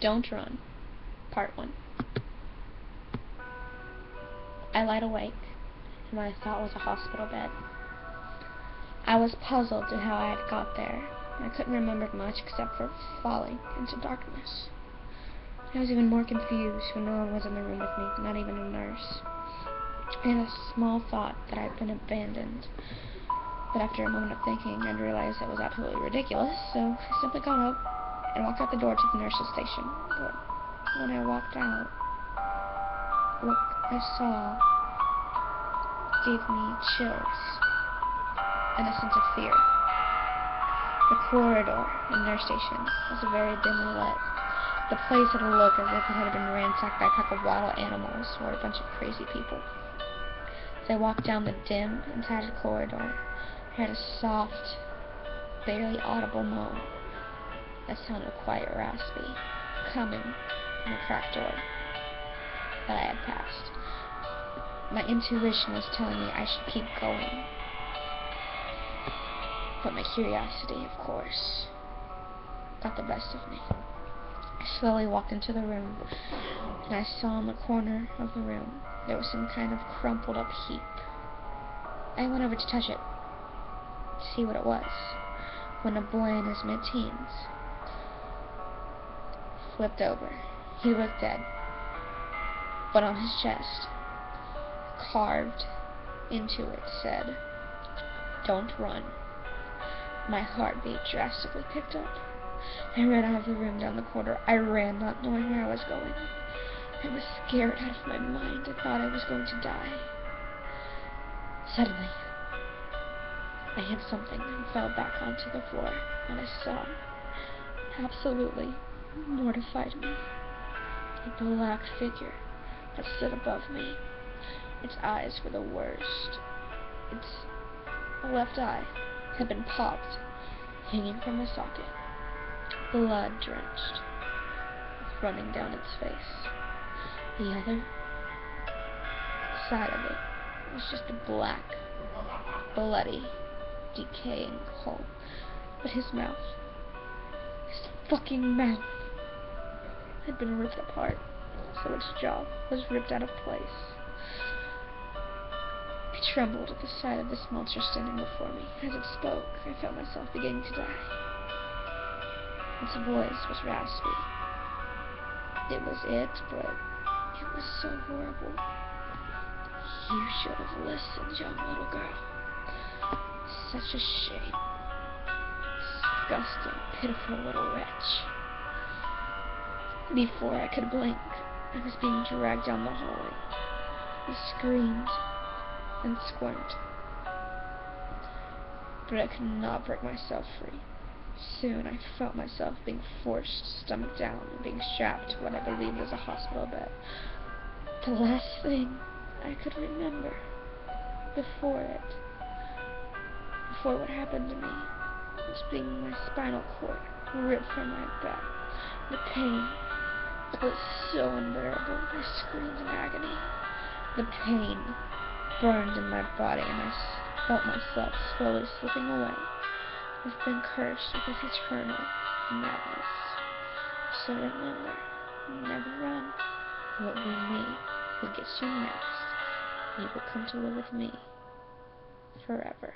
Don't Run, Part 1. I lied awake, and what I thought was a hospital bed. I was puzzled to how I had got there. I couldn't remember much except for falling into darkness. I was even more confused when no one was in the room with me, not even a nurse. I had a small thought that I had been abandoned, but after a moment of thinking, I realized it was absolutely ridiculous, so I simply got up and walked out the door to the nurse's station. But when I walked out, what I saw gave me chills and a sense of fear. The corridor in the nurse station was very dimly lit. The place had a look as if it had been ransacked by a pack of wild animals or a bunch of crazy people. As I walked down the dim and tattered corridor, I heard a soft, barely audible moan that sounded quite raspy, coming from the cracked door that I had passed. My intuition was telling me I should keep going, but my curiosity, of course, got the best of me. I slowly walked into the room, and I saw in the corner of the room there was some kind of crumpled up heap. I went over to touch it, to see what it was, when a boy in his mid-teens flipped over. He was dead, but on his chest, carved into it, said, "Don't run." My heartbeat drastically picked up. I ran out of the room down the corridor. I ran, not knowing where I was going. I was scared out of my mind. I thought I was going to die. Suddenly, I hit something and fell back onto the floor. What I saw absolutely mortified me. A black figure that stood above me. Its eyes were the worst. Its left eye had been popped, hanging from a socket, blood-drenched, running down its face. The other side of it was just a black, bloody, decaying hole. But his fucking mouth, had been ripped apart, so its jaw was ripped out of place. I trembled at the sight of this monster standing before me. As it spoke, I felt myself beginning to die. Its voice was raspy. It was it, but it was so horrible. "You should have listened, young little girl. Such a shame. Disgusting, pitiful little wretch." Before I could blink, I was being dragged down the hallway. I screamed and squirmed, but I could not break myself free. Soon I felt myself being forced stomach down and being strapped to what I believed was a hospital bed. The last thing I could remember before what happened to me, was being my spinal cord ripped from my back. The pain was so unbearable. I screamed in agony. The pain burned in my body, and I felt myself slowly slipping away. I've been cursed with this eternal madness. So remember, never run. It will be me who gets you next. You will come to live with me forever.